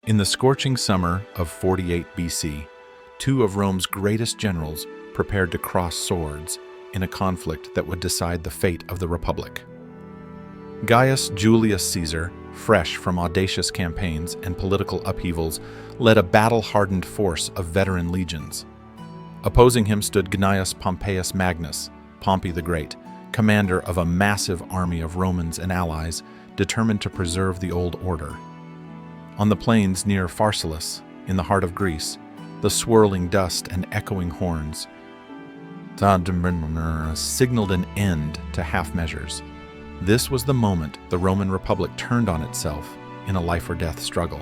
In the scorching summer of 48 BC, two of Rome's greatest generals prepared to cross swords in a conflict that would decide the fate of the Republic. Gaius Julius Caesar, fresh from audacious campaigns and political upheavals, led a battle-hardened force of veteran legions. Opposing him stood Gnaeus Pompeius Magnus, Pompey the Great, commander of a massive army of Romans and allies determined to preserve the old order. On the plains near Pharsalus, in the heart of Greece, the swirling dust and echoing horns signaled an end to half-measures. This was the moment the Roman Republic turned on itself in a life-or-death struggle.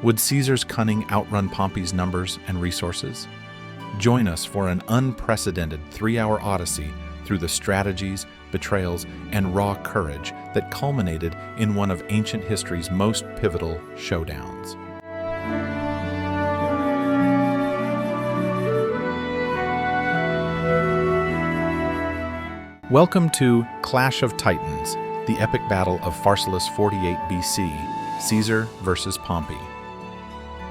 Would Caesar's cunning outrun Pompey's numbers and resources? Join us for an unprecedented 3-hour odyssey through the strategies, betrayals, and raw courage that culminated in one of ancient history's most pivotal showdowns. Welcome to Clash of Titans, the Epic Battle of Pharsalus 48 BC, Caesar versus Pompey.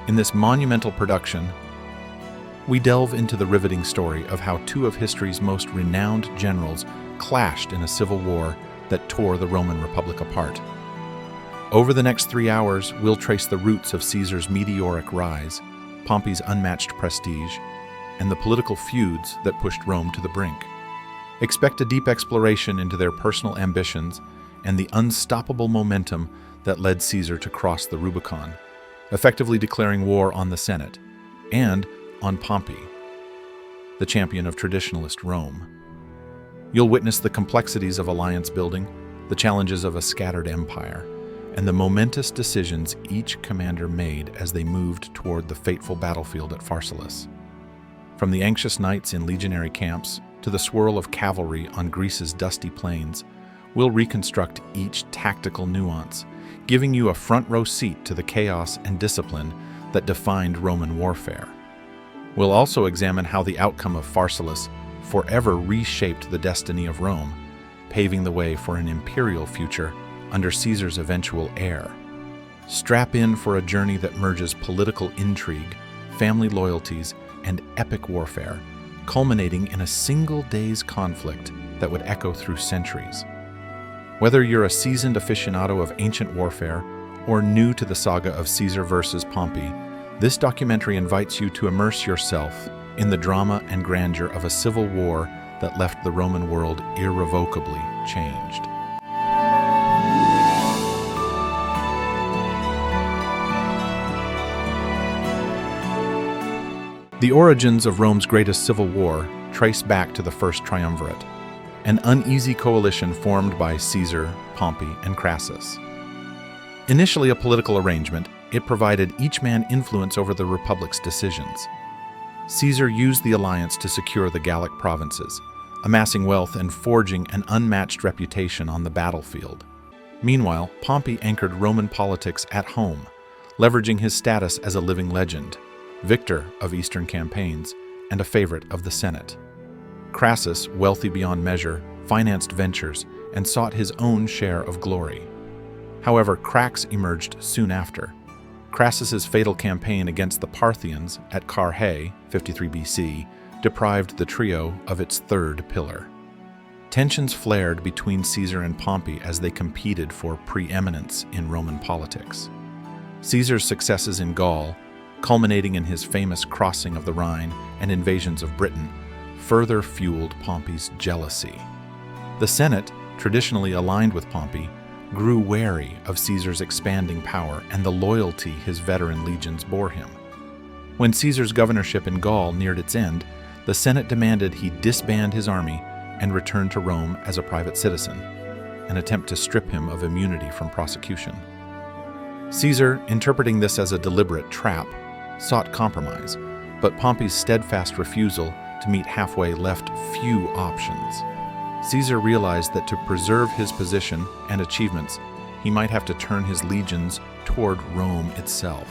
In this monumental production, we delve into the riveting story of how two of history's most renowned generals clashed in a civil war that tore the Roman Republic apart. Over the next 3 hours, we'll trace the roots of Caesar's meteoric rise, Pompey's unmatched prestige, and the political feuds that pushed Rome to the brink. Expect a deep exploration into their personal ambitions and the unstoppable momentum that led Caesar to cross the Rubicon, effectively declaring war on the Senate and on Pompey, the champion of traditionalist Rome. You'll witness the complexities of alliance building, the challenges of a scattered empire, and the momentous decisions each commander made as they moved toward the fateful battlefield at Pharsalus. From the anxious nights in legionary camps to the swirl of cavalry on Greece's dusty plains, we'll reconstruct each tactical nuance, giving you a front-row seat to the chaos and discipline that defined Roman warfare. We'll also examine how the outcome of Pharsalus forever reshaped the destiny of Rome, paving the way for an imperial future under Caesar's eventual heir. Strap in for a journey that merges political intrigue, family loyalties, and epic warfare, culminating in a single day's conflict that would echo through centuries. Whether you're a seasoned aficionado of ancient warfare or new to the saga of Caesar versus Pompey, this documentary invites you to immerse yourself in the drama and grandeur of a civil war that left the Roman world irrevocably changed. The origins of Rome's greatest civil war trace back to the First Triumvirate, an uneasy coalition formed by Caesar, Pompey, and Crassus. Initially a political arrangement, it provided each man influence over the Republic's decisions. Caesar used the alliance to secure the Gallic provinces, amassing wealth and forging an unmatched reputation on the battlefield. Meanwhile, Pompey anchored Roman politics at home, leveraging his status as a living legend, victor of Eastern campaigns, and a favorite of the Senate. Crassus, wealthy beyond measure, financed ventures and sought his own share of glory. However, cracks emerged soon after. Crassus's fatal campaign against the Parthians at Carrhae, 53 BC, deprived the trio of its third pillar. Tensions flared between Caesar and Pompey as they competed for preeminence in Roman politics. Caesar's successes in Gaul, culminating in his famous crossing of the Rhine and invasions of Britain, further fueled Pompey's jealousy. The Senate, traditionally aligned with Pompey, grew wary of Caesar's expanding power and the loyalty his veteran legions bore him. When Caesar's governorship in Gaul neared its end, the Senate demanded he disband his army and return to Rome as a private citizen, an attempt to strip him of immunity from prosecution. Caesar, interpreting this as a deliberate trap, sought compromise, but Pompey's steadfast refusal to meet halfway left few options. Caesar realized that to preserve his position and achievements, he might have to turn his legions toward Rome itself.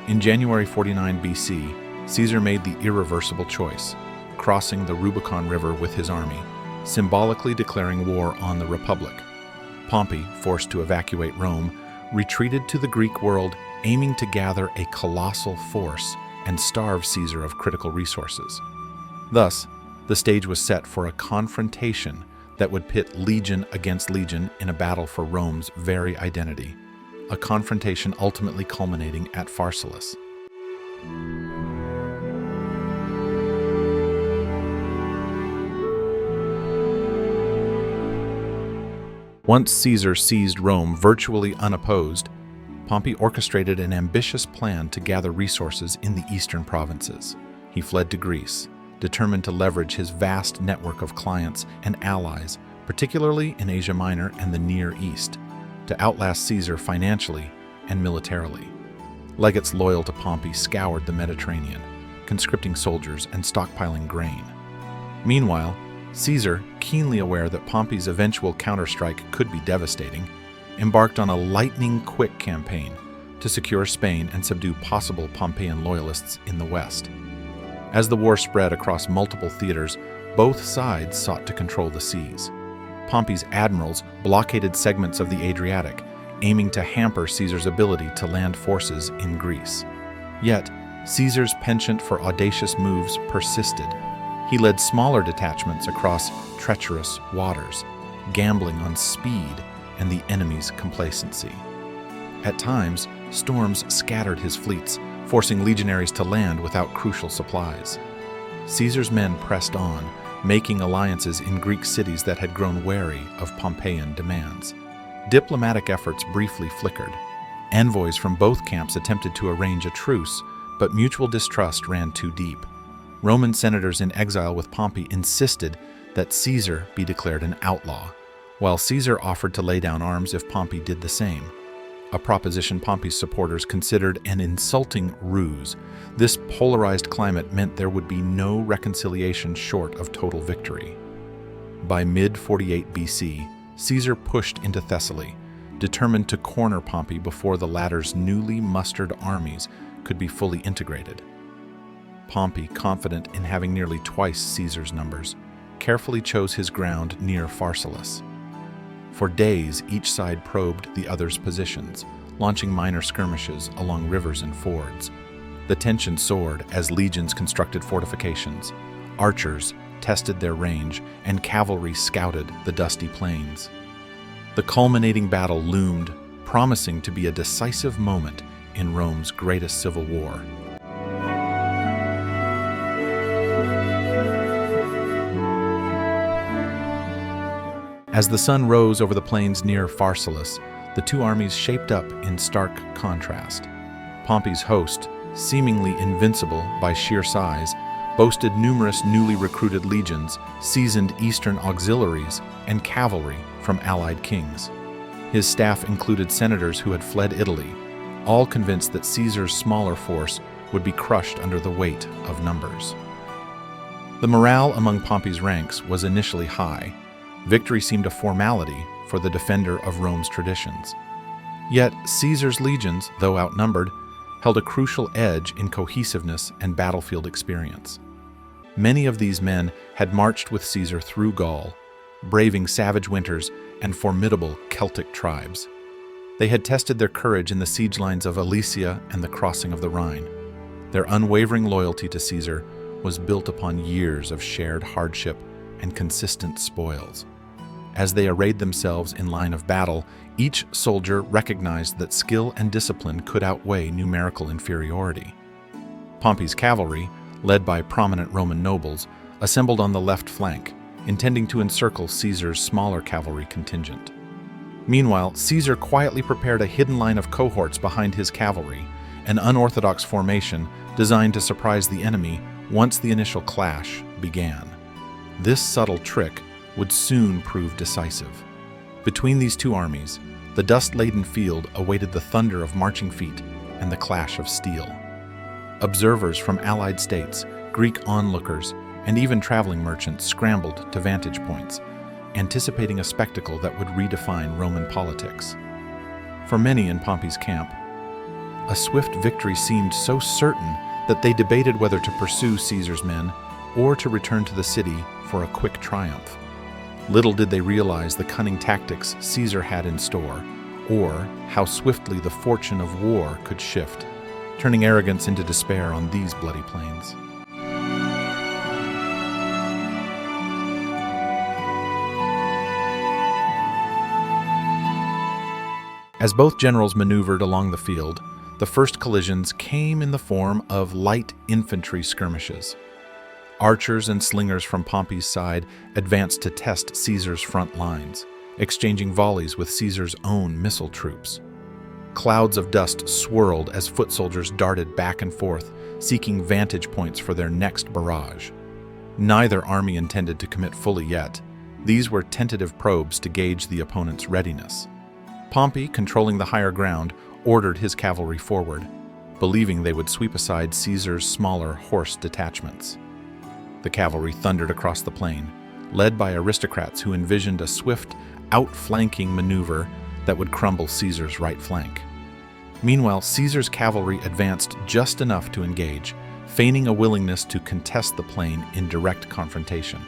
In January 49 BC, Caesar made the irreversible choice, crossing the Rubicon River with his army, symbolically declaring war on the Republic. Pompey, forced to evacuate Rome, retreated to the Greek world, aiming to gather a colossal force and starve Caesar of critical resources. Thus, the stage was set for a confrontation that would pit legion against legion in a battle for Rome's very identity, a confrontation ultimately culminating at Pharsalus. Once Caesar seized Rome virtually unopposed, Pompey orchestrated an ambitious plan to gather resources in the eastern provinces. He fled to Greece, determined to leverage his vast network of clients and allies, particularly in Asia Minor and the Near East, to outlast Caesar financially and militarily. Legates loyal to Pompey scoured the Mediterranean, conscripting soldiers and stockpiling grain. Meanwhile, Caesar, keenly aware that Pompey's eventual counterstrike could be devastating, embarked on a lightning-quick campaign to secure Spain and subdue possible Pompeian loyalists in the west. As the war spread across multiple theaters, both sides sought to control the seas. Pompey's admirals blockaded segments of the Adriatic, aiming to hamper Caesar's ability to land forces in Greece. Yet, Caesar's penchant for audacious moves persisted. He led smaller detachments across treacherous waters, gambling on speed and the enemy's complacency. At times, storms scattered his fleets, forcing legionaries to land without crucial supplies. Caesar's men pressed on, making alliances in Greek cities that had grown wary of Pompeian demands. Diplomatic efforts briefly flickered. Envoys from both camps attempted to arrange a truce, but mutual distrust ran too deep. Roman senators in exile with Pompey insisted that Caesar be declared an outlaw, while Caesar offered to lay down arms if Pompey did the same, a proposition Pompey's supporters considered an insulting ruse. This polarized climate meant there would be no reconciliation short of total victory. By mid-48 BC, Caesar pushed into Thessaly, determined to corner Pompey before the latter's newly mustered armies could be fully integrated. Pompey, confident in having nearly twice Caesar's numbers, carefully chose his ground near Pharsalus. For days, each side probed the other's positions, launching minor skirmishes along rivers and fords. The tension soared as legions constructed fortifications, archers tested their range, and cavalry scouted the dusty plains. The culminating battle loomed, promising to be a decisive moment in Rome's greatest civil war. As the sun rose over the plains near Pharsalus, the two armies shaped up in stark contrast. Pompey's host, seemingly invincible by sheer size, boasted numerous newly recruited legions, seasoned eastern auxiliaries, and cavalry from allied kings. His staff included senators who had fled Italy, all convinced that Caesar's smaller force would be crushed under the weight of numbers. The morale among Pompey's ranks was initially high. Victory seemed a formality for the defender of Rome's traditions. Yet Caesar's legions, though outnumbered, held a crucial edge in cohesiveness and battlefield experience. Many of these men had marched with Caesar through Gaul, braving savage winters and formidable Celtic tribes. They had tested their courage in the siege lines of Alesia and the crossing of the Rhine. Their unwavering loyalty to Caesar was built upon years of shared hardship and consistent spoils. As they arrayed themselves in line of battle, each soldier recognized that skill and discipline could outweigh numerical inferiority. Pompey's cavalry, led by prominent Roman nobles, assembled on the left flank, intending to encircle Caesar's smaller cavalry contingent. Meanwhile, Caesar quietly prepared a hidden line of cohorts behind his cavalry, an unorthodox formation designed to surprise the enemy once the initial clash began. This subtle trick would soon prove decisive. Between these two armies, the dust-laden field awaited the thunder of marching feet and the clash of steel. Observers from allied states, Greek onlookers, and even traveling merchants scrambled to vantage points, anticipating a spectacle that would redefine Roman politics. For many in Pompey's camp, a swift victory seemed so certain that they debated whether to pursue Caesar's men or to return to the city for a quick triumph. Little did they realize the cunning tactics Caesar had in store, or how swiftly the fortune of war could shift, turning arrogance into despair on these bloody plains. As both generals maneuvered along the field, the first collisions came in the form of light infantry skirmishes. Archers and slingers from Pompey's side advanced to test Caesar's front lines, exchanging volleys with Caesar's own missile troops. Clouds of dust swirled as foot soldiers darted back and forth, seeking vantage points for their next barrage. Neither army intended to commit fully yet. These were tentative probes to gauge the opponent's readiness. Pompey, controlling the higher ground, ordered his cavalry forward, believing they would sweep aside Caesar's smaller horse detachments. The cavalry thundered across the plain, led by aristocrats who envisioned a swift, outflanking maneuver that would crumble Caesar's right flank. Meanwhile, Caesar's cavalry advanced just enough to engage, feigning a willingness to contest the plain in direct confrontation.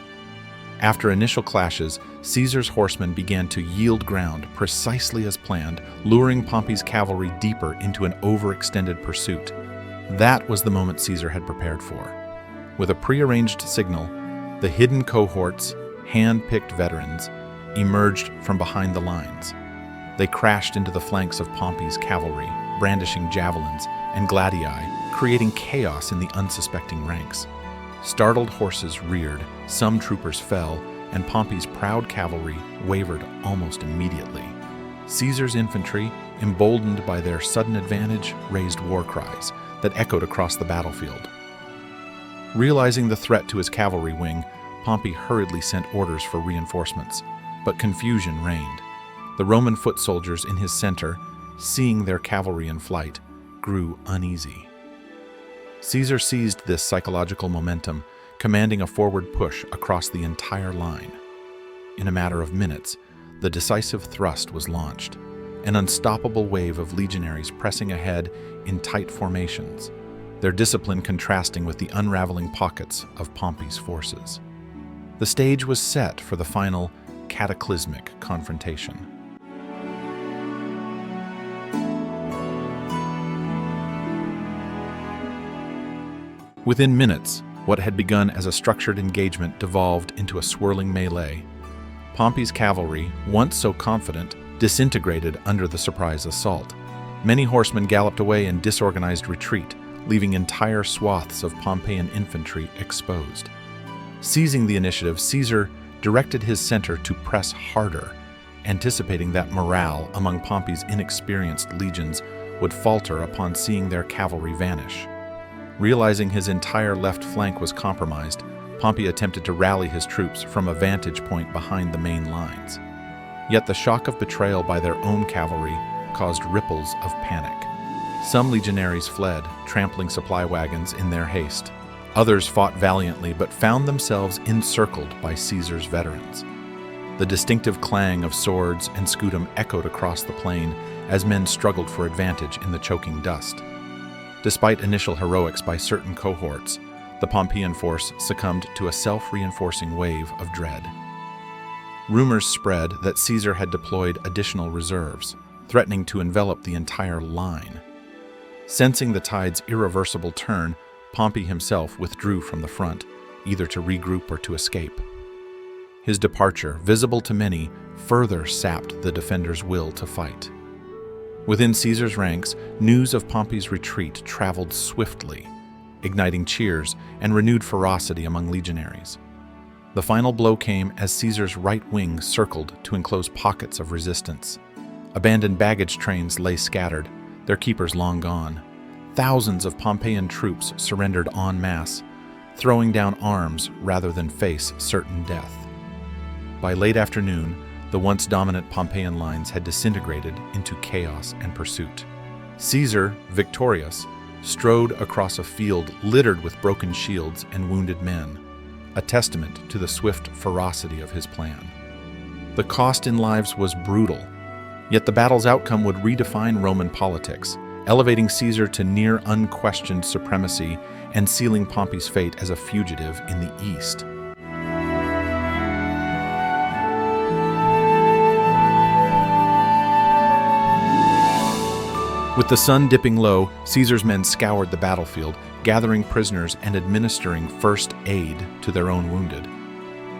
After initial clashes, Caesar's horsemen began to yield ground precisely as planned, luring Pompey's cavalry deeper into an overextended pursuit. That was the moment Caesar had prepared for. With a prearranged signal, the hidden cohorts, hand-picked veterans, emerged from behind the lines. They crashed into the flanks of Pompey's cavalry, brandishing javelins and gladii, creating chaos in the unsuspecting ranks. Startled horses reared, some troopers fell, and Pompey's proud cavalry wavered almost immediately. Caesar's infantry, emboldened by their sudden advantage, raised war cries that echoed across the battlefield. Realizing the threat to his cavalry wing, Pompey hurriedly sent orders for reinforcements, but confusion reigned. The Roman foot soldiers in his center, seeing their cavalry in flight, grew uneasy. Caesar seized this psychological momentum, commanding a forward push across the entire line. In a matter of minutes, the decisive thrust was launched, an unstoppable wave of legionaries pressing ahead in tight formations, their discipline contrasting with the unraveling pockets of Pompey's forces. The stage was set for the final cataclysmic confrontation. Within minutes, what had begun as a structured engagement devolved into a swirling melee. Pompey's cavalry, once so confident, disintegrated under the surprise assault. Many horsemen galloped away in disorganized retreat, leaving entire swaths of Pompeian infantry exposed. Seizing the initiative, Caesar directed his center to press harder, anticipating that morale among Pompey's inexperienced legions would falter upon seeing their cavalry vanish. Realizing his entire left flank was compromised, Pompey attempted to rally his troops from a vantage point behind the main lines. Yet the shock of betrayal by their own cavalry caused ripples of panic. Some legionaries fled, trampling supply wagons in their haste. Others fought valiantly but found themselves encircled by Caesar's veterans. The distinctive clang of swords and scutum echoed across the plain as men struggled for advantage in the choking dust. Despite initial heroics by certain cohorts, the Pompeian force succumbed to a self-reinforcing wave of dread. Rumors spread that Caesar had deployed additional reserves, threatening to envelop the entire line. Sensing the tide's irreversible turn, Pompey himself withdrew from the front, either to regroup or to escape. His departure, visible to many, further sapped the defenders' will to fight. Within Caesar's ranks, news of Pompey's retreat traveled swiftly, igniting cheers and renewed ferocity among legionaries. The final blow came as Caesar's right wing circled to enclose pockets of resistance. Abandoned baggage trains lay scattered, their keepers long gone. Thousands of Pompeian troops surrendered en masse, throwing down arms rather than face certain death. By late afternoon, the once dominant Pompeian lines had disintegrated into chaos and pursuit. Caesar, victorious, strode across a field littered with broken shields and wounded men, a testament to the swift ferocity of his plan. The cost in lives was brutal, yet the battle's outcome would redefine Roman politics, elevating Caesar to near unquestioned supremacy and sealing Pompey's fate as a fugitive in the East. With the sun dipping low, Caesar's men scoured the battlefield, gathering prisoners and administering first aid to their own wounded.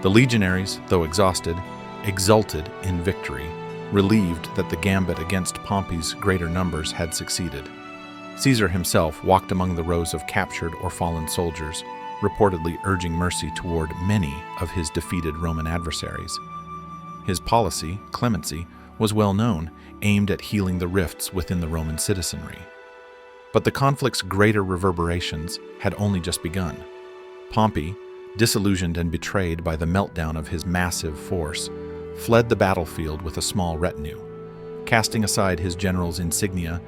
The legionaries, though exhausted, exulted in victory, relieved that the gambit against Pompey's greater numbers had succeeded. Caesar himself walked among the rows of captured or fallen soldiers, reportedly urging mercy toward many of his defeated Roman adversaries. His policy, clemency, was well known, aimed at healing the rifts within the Roman citizenry. But the conflict's greater reverberations had only just begun. Pompey, disillusioned and betrayed by the meltdown of his massive force, fled the battlefield with a small retinue. Casting aside his general's insignia,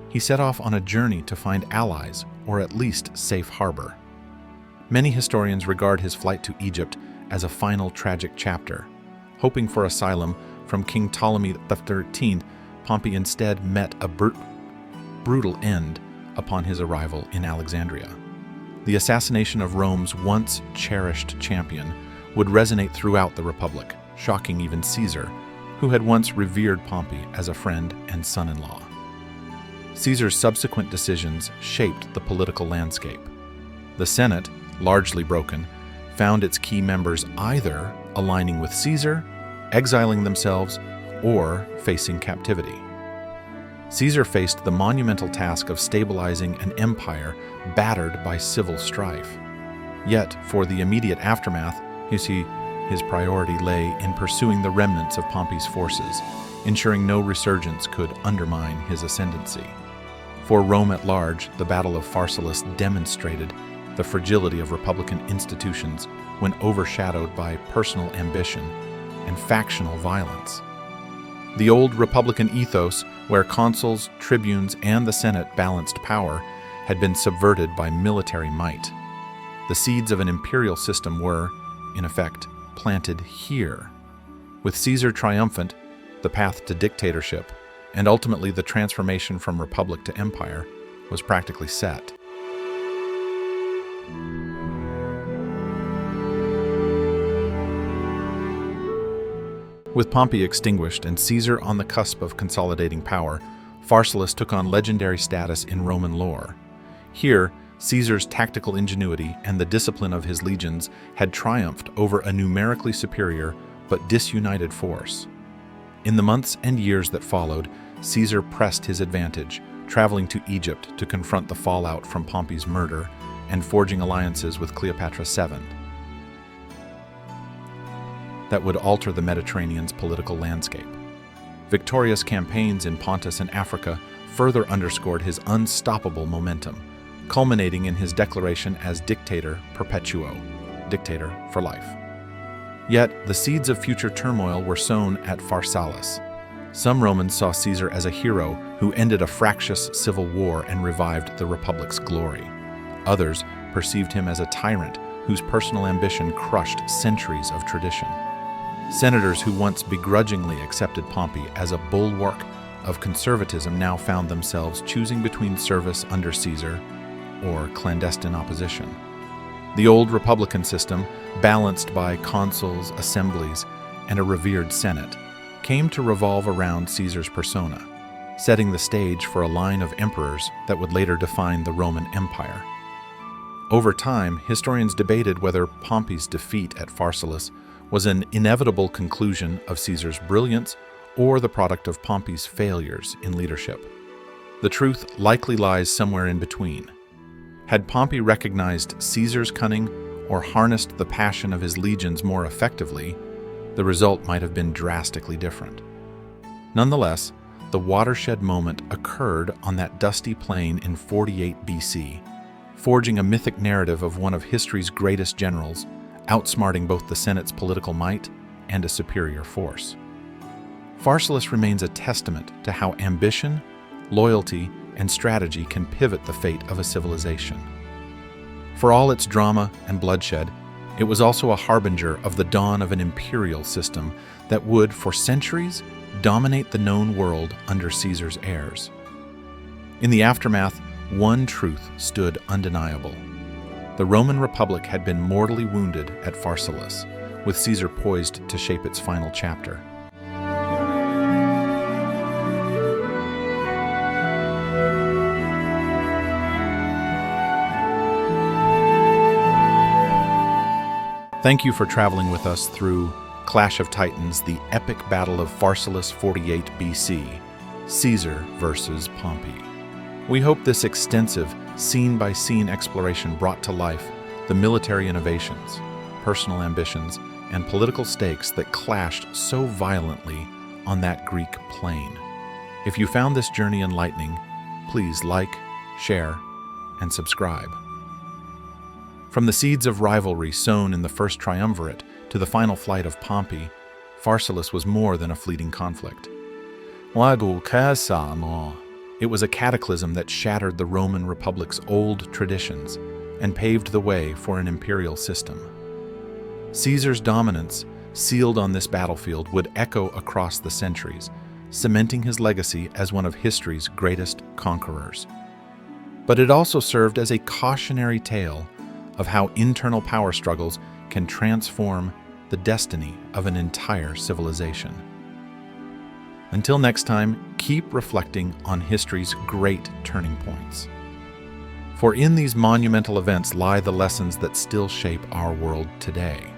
he set off on a journey to find allies, or at least safe harbor. Many historians regard his flight to Egypt as a final tragic chapter. Hoping for asylum from King Ptolemy XIII, Pompey instead met a brutal end upon his arrival in Alexandria. The assassination of Rome's once cherished champion would resonate throughout the Republic, shocking even Caesar, who had once revered Pompey as a friend and son-in-law. Caesar's subsequent decisions shaped the political landscape. The Senate, largely broken, found its key members either aligning with Caesar, exiling themselves, or facing captivity. Caesar faced the monumental task of stabilizing an empire battered by civil strife. Yet, for the immediate aftermath, his priority lay in pursuing the remnants of Pompey's forces, ensuring no resurgence could undermine his ascendancy. For Rome at large, the Battle of Pharsalus demonstrated the fragility of republican institutions when overshadowed by personal ambition and factional violence. The old republican ethos, where consuls, tribunes, and the Senate balanced power, had been subverted by military might. The seeds of an imperial system were, in effect, planted here. With Caesar triumphant, the path to dictatorship, and ultimately the transformation from republic to empire, was practically set. With Pompey extinguished and Caesar on the cusp of consolidating power, Pharsalus took on legendary status in Roman lore. Here, Caesar's tactical ingenuity and the discipline of his legions had triumphed over a numerically superior but disunited force. In the months and years that followed, Caesar pressed his advantage, traveling to Egypt to confront the fallout from Pompey's murder and forging alliances with Cleopatra VII that would alter the Mediterranean's political landscape. Victorious campaigns in Pontus and Africa further underscored his unstoppable momentum, culminating in his declaration as dictator perpetuo, dictator for life. Yet, the seeds of future turmoil were sown at Pharsalus. Some Romans saw Caesar as a hero who ended a fractious civil war and revived the Republic's glory. Others perceived him as a tyrant whose personal ambition crushed centuries of tradition. Senators who once begrudgingly accepted Pompey as a bulwark of conservatism now found themselves choosing between service under Caesar or clandestine opposition. The old republican system, balanced by consuls, assemblies, and a revered Senate, came to revolve around Caesar's persona, setting the stage for a line of emperors that would later define the Roman Empire. Over time, historians debated whether Pompey's defeat at Pharsalus was an inevitable conclusion of Caesar's brilliance or the product of Pompey's failures in leadership. The truth likely lies somewhere in between. Had Pompey recognized Caesar's cunning or harnessed the passion of his legions more effectively, the result might have been drastically different. Nonetheless, the watershed moment occurred on that dusty plain in 48 BC, forging a mythic narrative of one of history's greatest generals, outsmarting both the Senate's political might and a superior force. Pharsalus remains a testament to how ambition, loyalty, and strategy can pivot the fate of a civilization. For all its drama and bloodshed, it was also a harbinger of the dawn of an imperial system that would, for centuries, dominate the known world under Caesar's heirs. In the aftermath, one truth stood undeniable. The Roman Republic had been mortally wounded at Pharsalus, with Caesar poised to shape its final chapter. Thank you for traveling with us through Clash of Titans, the Epic Battle of Pharsalus 48 BC, Caesar versus Pompey. We hope this extensive, scene-by-scene exploration brought to life the military innovations, personal ambitions, and political stakes that clashed so violently on that Greek plain. If you found this journey enlightening, please like, share, and subscribe. From the seeds of rivalry sown in the first triumvirate to the final flight of Pompey, Pharsalus was more than a fleeting conflict. It was a cataclysm that shattered the Roman Republic's old traditions and paved the way for an imperial system. Caesar's dominance, sealed on this battlefield, would echo across the centuries, cementing his legacy as one of history's greatest conquerors. But it also served as a cautionary tale of how internal power struggles can transform the destiny of an entire civilization. Until next time, keep reflecting on history's great turning points. For in these monumental events lie the lessons that still shape our world today.